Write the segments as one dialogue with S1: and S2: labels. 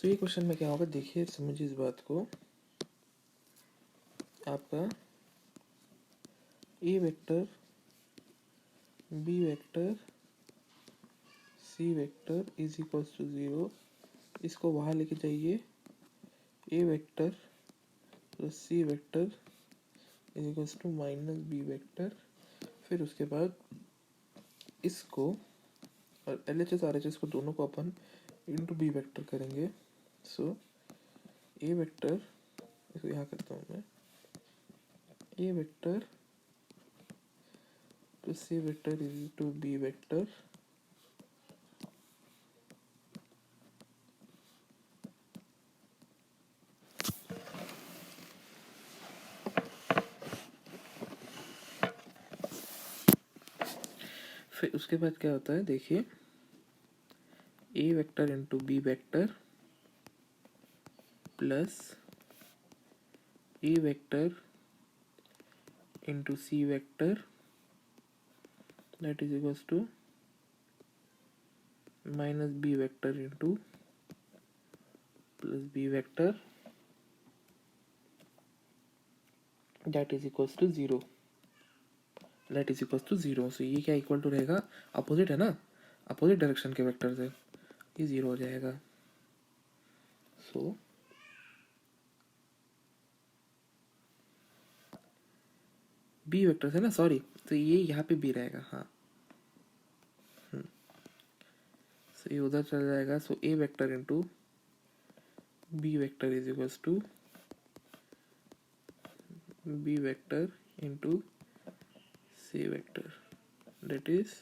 S1: तो ये क्वेश्चन में क्या होगा, देखिए समझिए इस बात को। आपका A vector, B vector, C vector is equals to 0, इसको वहाँ लेके जाइए। A vector plus C vector is equals to minus B vector. फिर उसके बाद इसको और L H S R H S को दोनों को अपन इंटू बी वेक्टर करेंगे। सो ए वेक्टर, इसको यहाँ करता हूँ मैं, A vector plus C vector is to B vector फिर उसके बाद क्या होता है, देखिए A vector into B vector plus A vector into C vector that is equals to minus B vector into plus B vector that is equals to 0, that is equals to 0। So ये क्या equal to रहेगा, opposite है ना, opposite direction के vector से, ये 0 हो जाएगा। सो बी वेक्टर है ना, सॉरी, तो ये यहाँ पे बी रहेगा, हाँ। सो ये उधर चला जाएगा। So A vector into B vector is equals to B vector into C vector, that is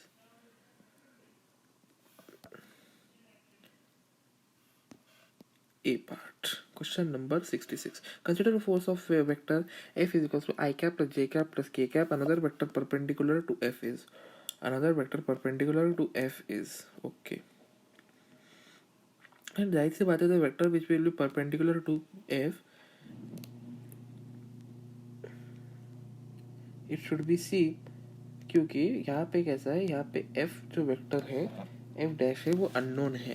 S1: A part. Question number 66. Consider a force of a vector f is equals to I cap plus j cap plus k cap. Another vector perpendicular to f is. Another vector perpendicular to f is. Okay. And जाहिर सी बात है, the vector which will be perpendicular to f, it should be c, क्योंकि यहाँ पे कैसा है, यहाँ पे f जो वेक्टर है, f डैश है, वो अननोन है,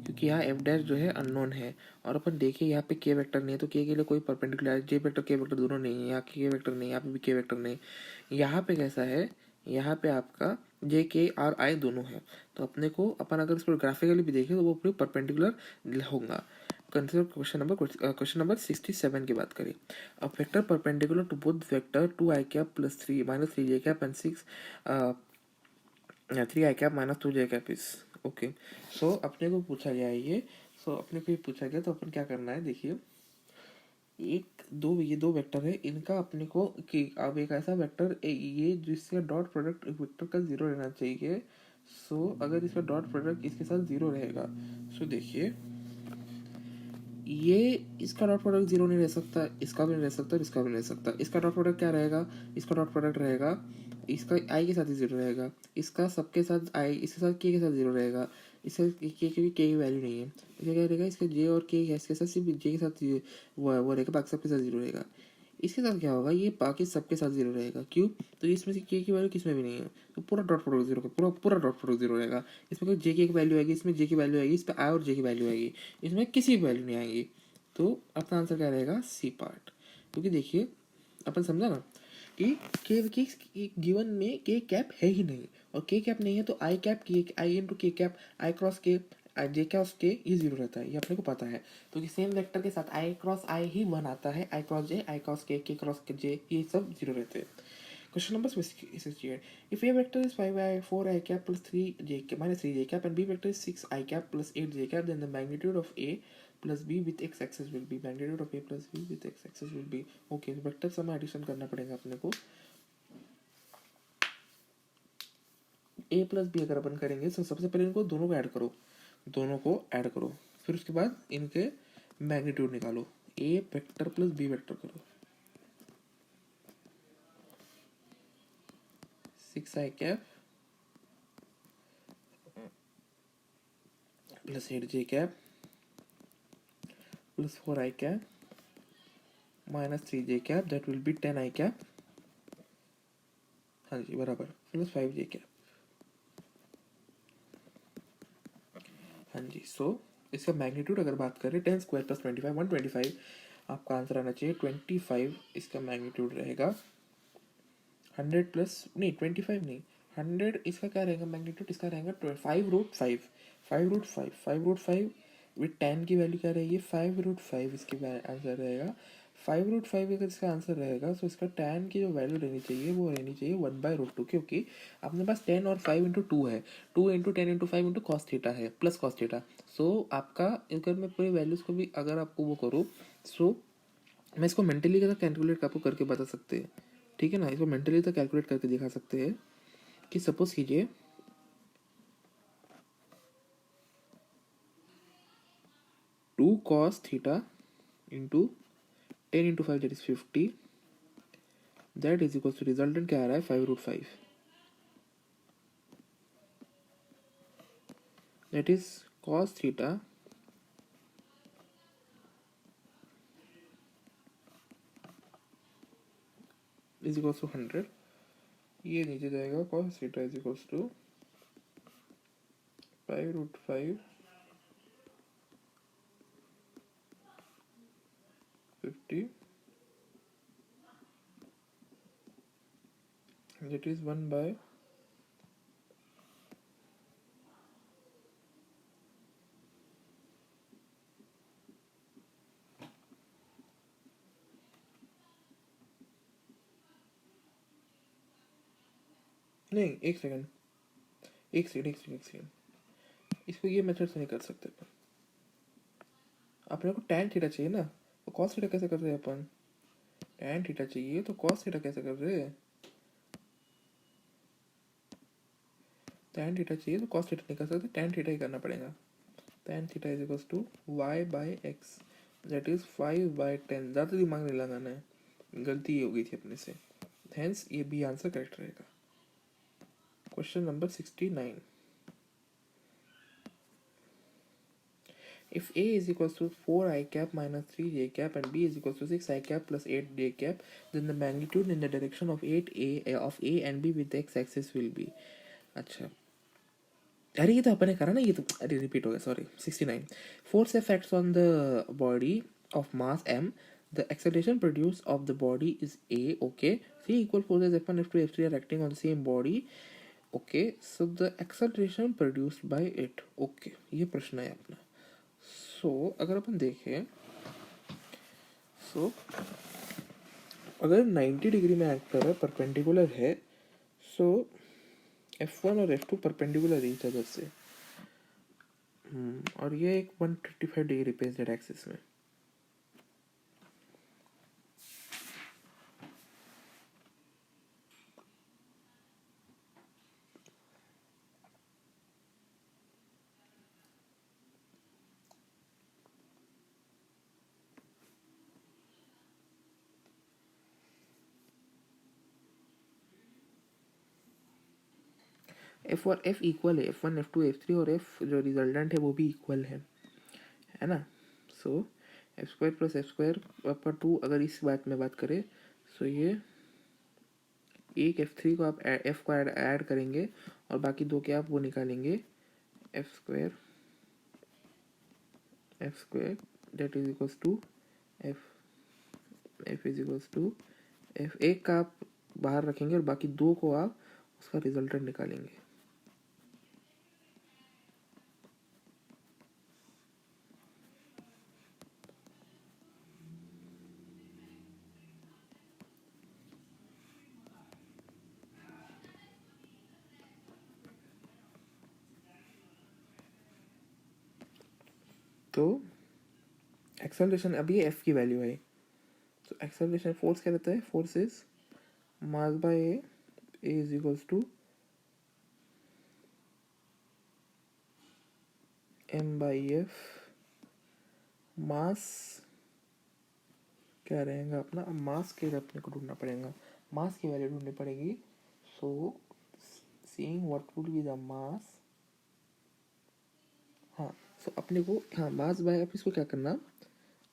S1: क्योंकि यहाँ f डैश जो है अननोन है। और अपन देखिए यहाँ पे k वेक्टर नहीं है, तो k के लिए कोई परपेंडिकुलर है, j वेक्टर k वेक्टर दोनों नहीं है, यहाँ k वेक्टर नहीं, यहाँ पे भी k वेक्टर नहीं। यहाँ पे कैसा है, यहाँ पे आपका j k और i दोनों है, तो अपने को अपन अगर इसको ग्राफिकली भी देखें तो वो पूरी परपेंडिकुलर होगा। कंसिडर क्वेश्चन नंबर 67 की बात करें। अब vector perpendicular to both vector 2i cap plus 3 minus 3j cap and 3i cap minus 2j cap is okay. So अपने को पूछा गया है ये, सो अपने को ये पूछा गया, तो अपन क्या करना है, देखिए ये दो वेक्टर है, इनका अपने को कि अब एक ऐसा वेक्टर ये जिसका डॉट प्रोडक्ट वेक्टर का 0 रहना चाहिए। सो अगर इसका डॉट प्रोडक्ट इसके साथ 0 रहेगा, सो देखिए ये इसका डॉट प्रोडक्ट 0 नहीं रह सकता, इसका भी नहीं रह सकता, इसका भी नहीं रह सकता। इसका डॉट प्रोडक्ट क्या रहेगा, इसका डॉट प्रोडक्ट रहेगा, इसका आई के साथ ही 0 रहेगा, इसका सबके साथ आई, इसके साथ के साथ 0 रहेगा, इसका के की वैल्यू नहीं है, इसका क्या रहेगा, इसका जे और के इसके साथ सिर्फ जे के साथ वो रहेगा, बाकी सबके साथ 0 रहेगा। इसके साथ क्या होगा, ये बाकी सबके साथ 0 रहेगा, क्यों, तो इसमें से के की वैल्यू किसमें भी नहीं है, तो पूरा डॉट प्रोडक्ट 0 का पूरा डॉट प्रोडक्ट 0 रहेगा। इसमें कोई जे की एक वैल्यू आएगी, इसमें जे की वैल्यू आएगी, इस पर आई और जे की वैल्यू आएगी, इसमें किसी की वैल्यू नहीं आएगी। तो अपना आंसर क्या रहेगा, सी पार्ट। क्योंकि देखिए अपन समझा ना कि के गिवन में के कैप है ही नहीं, और के कैप नहीं है तो आई कैप की आई इंटू के कैप आई क्रॉस के जे क्रॉस के ये 0 रहता है, ये अपने को पता है। तो कि सेम वेक्टर के साथ आई क्रॉस आई ही 1 आता है, आई क्रॉस जे, आई क्रॉस के क्रॉस के जे, ये सब 0 रहते हैं। Question number 68. If A vector is 5i 4i cap plus 3j cap minus 3j cap and B vector is 6i cap plus 8j cap, then the magnitude of A plus B with x axis will be, magnitude of A plus B with x axis will be, okay, vector sum addition करना पड़ेगा अपने को। A plus B अगर अपन करेंगे तो सबसे पहले इनको दोनों को ऐड करो, दोनों को ऐड करो, फिर उसके बाद इनके मैग्नीट्यूड निकालो, A vector plus B vector करो, 6i cap plus 8j cap plus 4i cap minus 3j cap, that will be 10i cap, हाँ जी बराबर, प्लस 5j cap, हाँ जी। सो इसका मैग्नीट्यूड अगर बात करें 10 स्क्वायर प्लस 25 125, आपका आंसर आना चाहिए 25। इसका मैग्नीट्यूड रहेगा 100 प्लस नहीं 25 नहीं 100। इसका क्या रहेगा मैग्नीट्यूड? इसका रहेगा 5√5, 5√5, 5√5 विथ 10 की वैल्यू क्या रहेगी 5√5। इसके आंसर रहेगा 5√5। अगर इसका आंसर रहेगा तो इसका tan की जो वैल्यू रहनी चाहिए वो रहनी चाहिए 1/√2, क्योंकि अपने पास 10 और 5/2 है, 2 × 10 × 5 × cos थीटा है प्लस cos थीटा। सो आपका अगर मैं पूरी वैल्यूज को भी अगर आपको वो करूँ, सो मैं इसको मेंटली कैलकुलेट आपको करके बता सकते हैं, ठीक है ना। इसको मेंटली तो कैलकुलेट करके दिखा सकते हैं कि सपोज कीजिए 2 cos θ into 10 × 5 that is 50, that is equal to resultant क्या आ रहा है 5√5, that is cos θ is equal to 100। ये नीचे जाएगा cos θ is equal to 5√5 50, that is 1/। नहीं एक सेकंड, इसको ये मेथड से नहीं कर सकते अपन। अपने को tan थीटा चाहिए ना, तो cos थीटा कैसे कर रहे हैं अपन? tan थीटा चाहिए तो cos थीटा कैसे कर रहे हैं? tan थीटा चाहिए तो cos थीटा नहीं कर सकते, tan थीटा ही करना पड़ेगा। tan theta is equal to y/x, that is 5/10। ज़्यादा दिमाग नहीं लगाना है, गलती ये हो गई थी अपने से। हेंस ये भी आंसर करेक्ट रहेगा। Question number 69। If A is equals to 4 I cap minus 3 j cap and B is equals to 6 I cap plus 8 j cap, then the magnitude in the direction of 8 of A and B with the x axis will be। अच्छा, अरे ये तो अपने करा ना, ये तो अरे रिपीट हो गया, sorry. 69 force effects on the body of mass m, the acceleration produced of the body is A, okay। 3 equal forces F1 F2 F3 are acting on the same body, okay। so the acceleration produced by it, okay। ये प्रश्न है अपना। सो अगर अपन देखें, सो अगर 90 degree में act कर रहा है, परपेंडिकुलर है, सो F1 और F2 परपेंडिकुलर ईच अदर से, और ये एक 135 डिग्री पे जेड एक्सिस में। एफ और एफ इक्वल है, F1 F2 F3 और F जो रिजल्टेंट है वो भी इक्वल है ना। सो F² प्लस F² पर 2, अगर इस बात में बात करें, सो ये एक F3 को आप F को ऐड करेंगे और बाकी दो के आप वो निकालेंगे F² that is equals to F is equals to F। एक का आप बाहर रखेंगे और बाकी दो को आप उसका रिजल्टेंट निकालेंगे। तो एक्सेलरेशन, अब ये एफ की वैल्यू है, तो एक्सेलरेशन फोर्स क्या रहता है, force is mass by A is equals to m/f। Mass क्या रहेगा अपना, अब मास के अपने को ढूंढना पड़ेगा, मास की वैल्यू ढूंढनी पड़ेगी। सो seeing what would be the mass, हाँ। सो अपने को, हाँ, मास बाय, अब इसको क्या करना,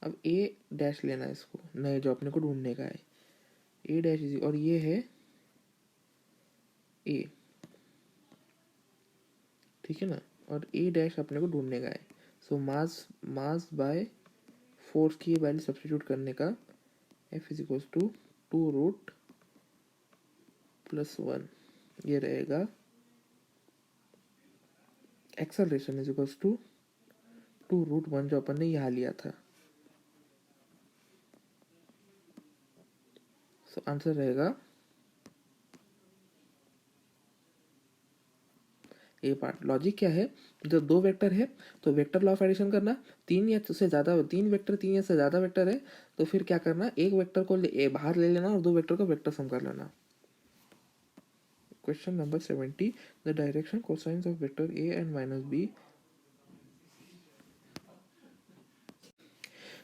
S1: अब ए डैश लेना है इसको, नए जो अपने को ढूंढने का है, ए डैश इज, और ये है ए, ठीक है ना, और ए डैश अपने को ढूंढने का है। सो मास बाय फोर्स की वैल्यू सब्स्टिट्यूट करने का F इज इक्वल्स टू 2√+1 ये रहेगा। एक्सेलरेशन इज इक्वल्स टू 2√1 जो अपन ने यहाँ लिया था। सो आंसर रहेगा ए पार्ट। लॉजिक क्या है, जब दो वेक्टर है तो वेक्टर लॉ ऑफ एडिशन करना, तीन या से ज्यादा, तीन या से ज्यादा वेक्टर है तो फिर क्या करना, एक वेक्टर को बाहर ले लेना और दो वेक्टर को वेक्टर सम कर लेना। Question number 70, the direction cosines of vector A and minus B.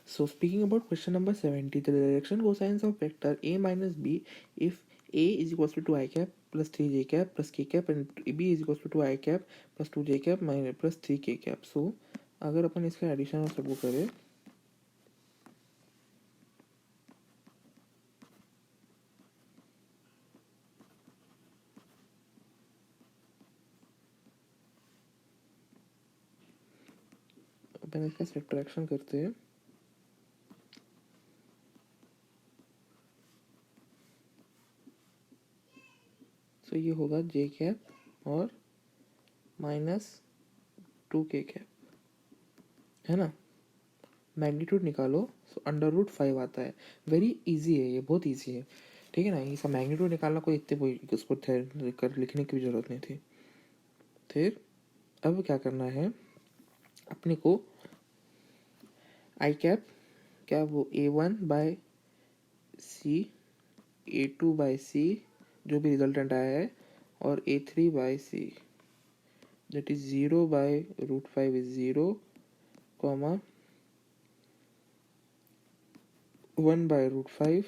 S1: So speaking about question number 70, the direction cosines of vector a minus b if a is equals to 2 I cap plus 3 j cap plus k cap and b is equals to 2 I cap plus 2 j cap minus plus 3 k cap. So अगर अपन इसका addition और सबको करें अपन इसका subtraction करते हैं तो ये होगा जे कैप और -2k कैप, है ना। मैग्नीट्यूड निकालो, सो √5 आता है। वेरी इजी है ये, बहुत इजी है, ठीक है ना। इसका मैग्नीट्यूड निकालना कोई इतने उसको कर लिखने की भी जरूरत नहीं थी। फिर अब क्या करना है अपने को, आई कैप क्या वो A1/C, A2/C जो भी रिजल्टेंट आया है, और A3/C that is 0/√5 is 0, 1/√5,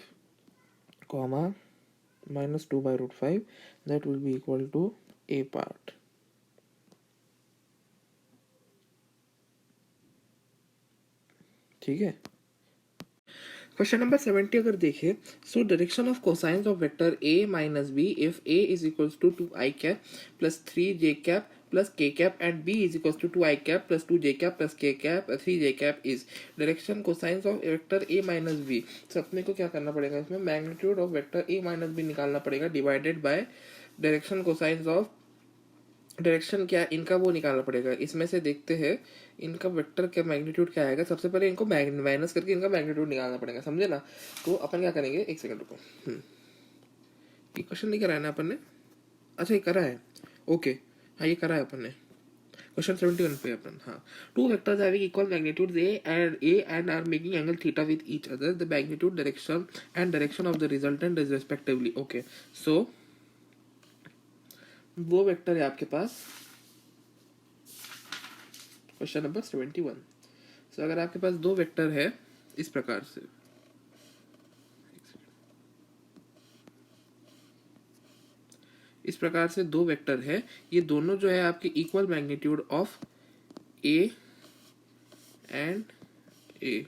S1: -2/√5, that will be equal to A part। ठीक है। क्वेश्चन नंबर 70 अगर देखें, so direction of cosines of vector a minus B if a is equals to 2 I cap plus 3 j cap plus k cap and b is equals to 2 I cap plus 2 j cap plus k cap 3 j cap is direction cosines of vector a minus B. तो अपने को क्या करना पड़ेगा, इसमें magnitude of vector a minus B निकालना पड़ेगा divided by direction cosines of, direction क्या इनका वो निकालना पड़ेगा। इसमें से देखते हैं इनका वेक्टर क्या मैग्नीट्यूड क्या आएगा। सबसे पहले इनको माइनस करके इनका मैग्नीट्यूड निकालना पड़ेगा, समझे ना। तो अपन क्या करेंगे, एक सेकंड रुको, ये क्वेश्चन नहीं कराया ना अपन ने, अच्छा ये करा है, ओके हाँ ये करा है अपन ने। क्वेश्चन 71 पे अपन, हाँ, two vectors having equal magnitudes A and R making angle theta with each other, the magnitude direction and direction of the resultant is respectively. Okay, so वो वेक्टर है आपके पास, क्वेश्चन नंबर 71। सो अगर आपके पास दो वेक्टर है इस प्रकार से, इस प्रकार से दो वेक्टर है, ये दोनों जो है आपके equal magnitude of A and A.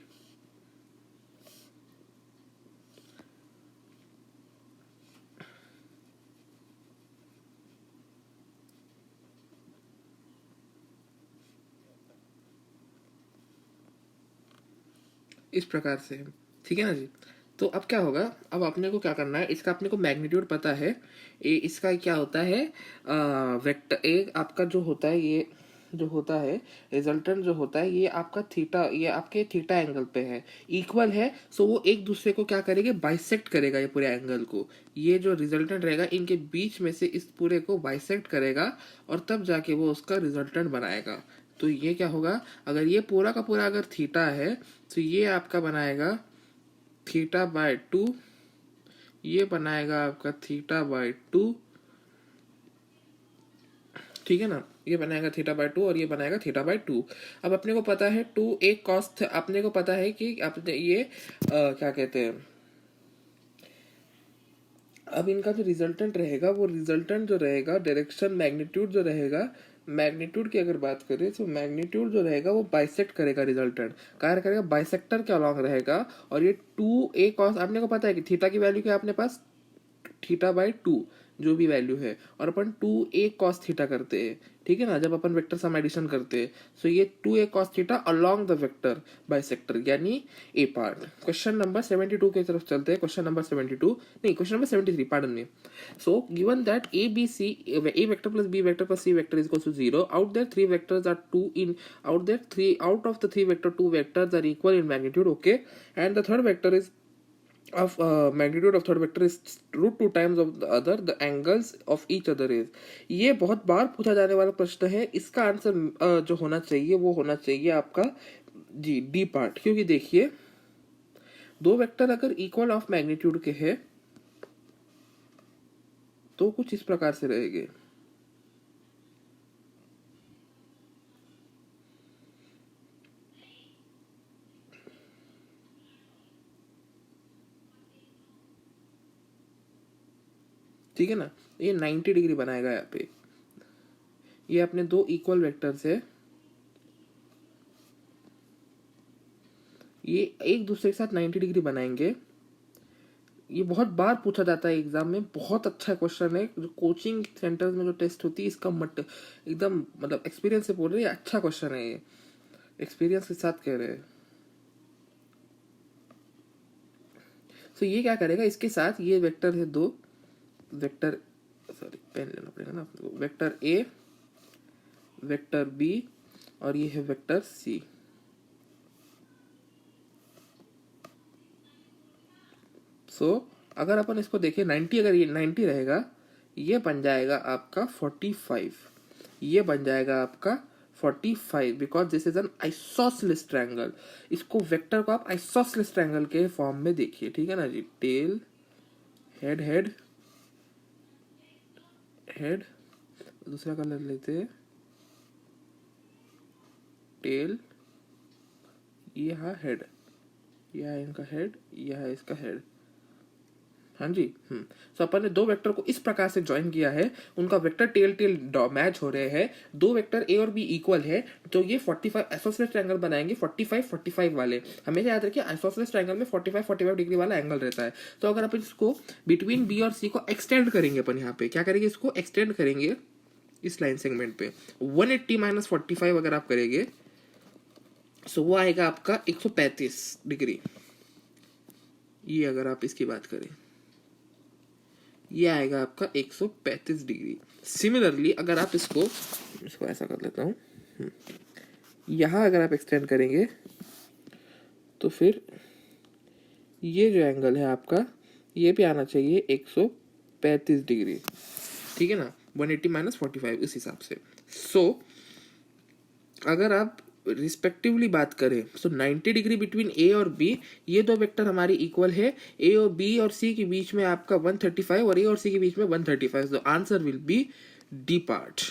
S1: इस प्रकार से, ठीक है ना जी। तो अब क्या होगा, अब अपने को क्या करना है, इसका अपने को मैग्नीट्यूड पता है, ए इसका क्या होता है, वेक्टर ए आपका जो होता है, ये जो होता है रिजल्टेंट जो होता है, ये आपका थीटा, ये आपके थीटा एंगल पे है, इक्वल है। सो वो एक दूसरे को क्या करेंगे, बाइसेक्ट करेगा ये पूरे एंगल को। ये जो रिजल्टेंट रहेगा इनके बीच में से इस पूरे को बाइसेक्ट करेगा और तब जाके वो उसका रिजल्टेंट बनाएगा। तो ये क्या होगा, अगर ये पूरा का पूरा अगर थीटा है तो ये आपका बनाएगा θ/2, ये बनाएगा आपका θ/2, ठीक है ना, ये बनाएगा θ/2 और ये बनाएगा θ/2। अब अपने को पता है 2a cos, अपने को पता है कि अपने ये क्या कहते हैं, अब इनका जो रिजल्टेंट रहेगा, वो रिजल्टेंट जो रहेगा, डायरेक्शन मैग्नीट्यूड जो रहेगा, मैग्नीट्यूड की अगर बात करें तो मैग्नीट्यूड जो रहेगा वो बाइसेक्ट करेगा, रिजल्टेंट कार्य करेगा बाइसेक्टर के अलॉन्ग रहेगा। और ये 2a cos, आपने को पता है कि थीटा की वैल्यू क्या है अपने पास थीटा बाई 2 जो भी वैल्यू है, और अपन 2a cos थीटा करते हैं, ठीक है ना, जब अपन वेक्टर सम एडिशन करते हैं। सो ये 2a cos theta along the vector bisector यानी ए पार्ट। क्वेश्चन नंबर 72 की तरफ चलते हैं। क्वेश्चन नंबर 72 नहीं, क्वेश्चन नंबर 73, पार्डन में। So given that a b c a vector plus b vector plus c vector is equal to 0, out there 3 vectors are 2 in out of the 3 vector 2 vectors are equal in magnitude, okay, and the third vector is of magnitude of third vector is root 2 times of the other, the angles of each other is। ये बहुत बार पूछा जाने वाला प्रश्न है। इसका answer जो होना चाहिए वो होना चाहिए आपका जी डी पार्ट, क्योंकि देखिए दो वेक्टर अगर इक्वल ऑफ मैग्नीट्यूड के हैं तो कुछ इस प्रकार से रहेंगे। ठीक है ना, ये 90 डिग्री बनाएगा यहाँ पे। ये अपने दो इक्वल वेक्टर्स है, ये एक दूसरे के साथ 90 डिग्री बनाएंगे। ये बहुत बार पूछा जाता है एग्जाम में, बहुत अच्छा क्वेश्चन है। जो कोचिंग सेंटर्स में जो टेस्ट होती है इसका मत एकदम मतलब एक्सपीरियंस से बोल रहे हैं, अच्छा क्वेश्चन है ये, एक्सपीरियंस के साथ कह रहे हैं। तो ये क्या करेगा, इसके साथ ये वेक्टर है दो वेक्टर, सॉरी पेन लेना पड़ेगा ना आपको, वेक्टर ए वेक्टर बी और ये है वेक्टर सी। सो अगर अपन इसको देखें 90, अगर ये 90 रहेगा ये बन जाएगा आपका 45, ये बन जाएगा आपका 45 because this is an isosceles triangle. इसको वेक्टर को आप आइसोसेलेस ट्रायंगल के फॉर्म में देखिए, ठीक है ना जी। टेल हेड हेड हेड, दूसरा कलर लेते हैं, टेल, ये है हेड, यह है इनका हेड, यह है इसका हेड। हाँ जी। सो अपन ने दो वेक्टर को इस प्रकार से ज्वाइन किया है, उनका वेक्टर टेल टेल मैच हो रहे हैं, दो वेक्टर ए और बी इक्वल है, तो ये 45 आइसोसेलेस ट्रायंगल बनाएंगे 45 45 वाले। हमेशा याद रखिए आइसोसेलेस ट्रायंगल में 45 45 डिग्री वाला एंगल रहता है। तो अगर अपन इसको बिटवीन बी और सी को एक्सटेंड करेंगे, अपन यहाँ पे क्या करेंगे, इसको एक्सटेंड करेंगे इस लाइन सेगमेंट पे 180 माइनस 45 अगर आप करेंगे सो वो आएगा आपका 135 डिग्री। ये अगर आप इसकी बात करें ये आएगा आपका 135 डिग्री। सिमिलरली अगर आप इसको ऐसा कर लेता हूं, यहां अगर आप एक्सटेंड करेंगे तो फिर ये जो एंगल है आपका ये भी आना चाहिए 135 डिग्री, ठीक है ना, 180 माइनस 45 इस हिसाब से। सो अगर आप रिस्पेक्टिवली बात करें सो 90 डिग्री बिटवीन ए और बी, ये दो वेक्टर हमारी इक्वल है। ए और बी और सी के बीच में आपका 135 और ए और सी के बीच में 135, तो answer will be D part.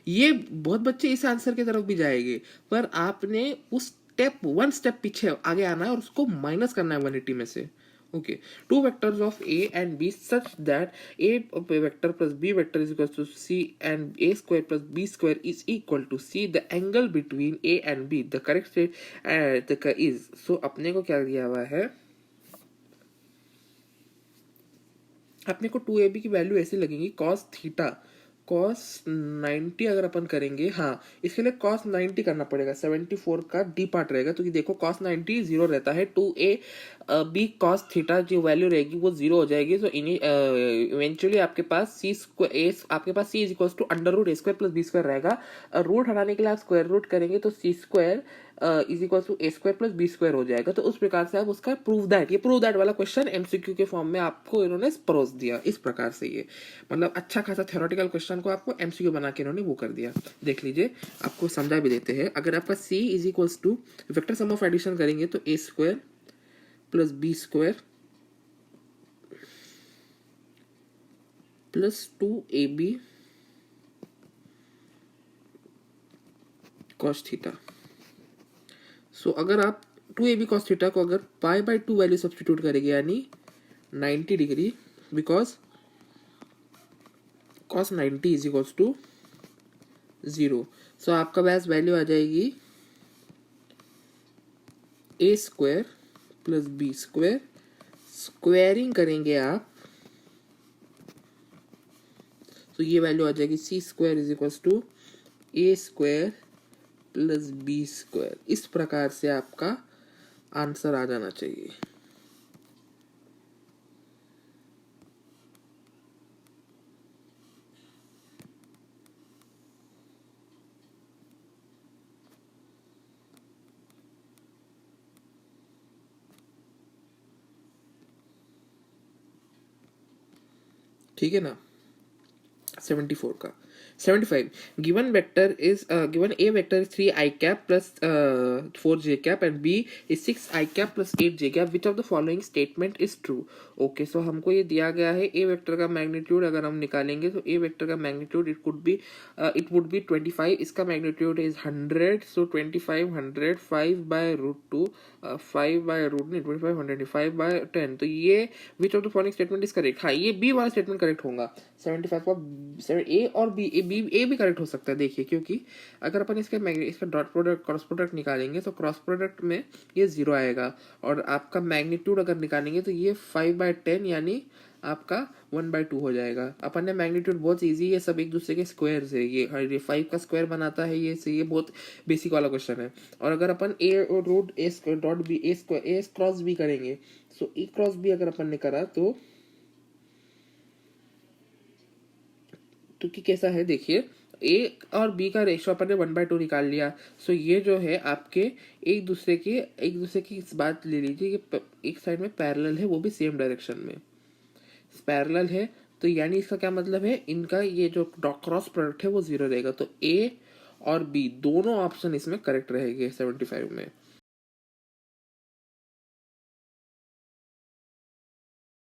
S1: ये बहुत बच्चे इस आंसर की तरफ भी जाएंगे, पर आपने उस स्टेप 1 स्टेप पीछे आगे आना है और उसको माइनस करना है 180 में से। Okay, two vectors of A and B such that A vector plus B vector is equal to C and A square plus B square is equal to C. The angle between A and B, the correct state is, so अपने को क्या दिया हुआ है, अपने को 2AB की value ऐसी लगेगी cos थीटा cos 90 अगर अपन करेंगे, हाँ इसके लिए cos 90 करना पड़ेगा, 74 का डी पार्ट रहेगा। तो ये देखो cos 90 जीरो रहता है, 2a b cos थीटा जो वैल्यू रहेगी वो जीरो हो जाएगी। तो इवेंचुअली आपके पास आपके पास c is equal to under root A square plus B square रहेगा। रूट हटाने के लिए आप स्क्वायर रूट करेंगे तो C square is equal to A square plus B square हो जाएगा। तो उस प्रकार से आप उसका प्रूव दैट वाला क्वेश्चन एमसीक्यू के फॉर्म में आपको इन्होंने परोस दिया इस प्रकार से। ये मतलब अच्छा खासा थ्योरेटिकल क्वेश्चन को आपको एमसीक्यू बना के इन्होंने वो कर दिया। देख लीजिए, आपको समझा भी देते हैं। अगर आपका c is equals to vector sum of addition करेंगे तो A square plus B square plus 2ab cos theta. So अगर आप 2ab cos थीटा को अगर पाई बाई 2 वैल्यू सब्स्टिट्यूट करेंगे यानी 90 degree, because cos 90 is equals to 0। So आपका पास वैल्यू आ जाएगी A square plus B square, squaring करेंगे आप तो ये वैल्यू आ जाएगी C square is equals to A square plus B square. इस प्रकार से आपका आंसर आ जाना चाहिए। ठीक है ना। 74 का 75 given vector is given a vector is 3 I cap plus 4 j cap and b is 6 I cap plus 8 j cap, which of the following statement is true? Okay so हमको ये दिया गया है a वेक्टर का magnitude अगर हम निकालेंगे तो a वेक्टर का मैग्नीट्यूड इट वुड बी 25, इसका magnitude is 100, so 25 100 5 by root 2 5 by root नहीं 25 105 बाय 10। तो ये which of the following statement is correct? हाँ, ये बी वाला स्टेटमेंट करेक्ट होगा। 75 का ए और बी ए भी करेक्ट हो सकता है। देखिए, क्योंकि अगर अपन इसका डॉट प्रोडक्ट क्रॉस प्रोडक्ट निकालेंगे तो क्रॉस प्रोडक्ट में ये 0 आएगा, और आपका मैग्नीट्यूड अगर निकालेंगे तो ये 5/10 यानी आपका 1/2 हो जाएगा। अपन ने मैग्नीट्यूड बहुत इजी है, सब एक दूसरे के स्क्वायर है। ये 5 का स्क्वायर बनाता है ये बहुत बेसिक वाला क्वेश्चन है। और अगर अपन ए root A square dot B A square A cross B करेंगे, सो ए क्रॉस बी अगर अपन ने करा तो कि कैसा है, देखिए ए और बी का रेशो अपन ने 1/2 निकाल लिया। सो ये जो है आपके एक दूसरे की इस बात ले लीजिए कि एक साइड में पैरेलल है, वो भी सेम डायरेक्शन में पैरेलल है। तो यानी इसका क्या मतलब है, इनका ये जो क्रॉस प्रोडक्ट है वो 0 रहेगा। तो ए और बी दोनों ऑप्शन इसमें करेक्ट रहेंगे 75 में।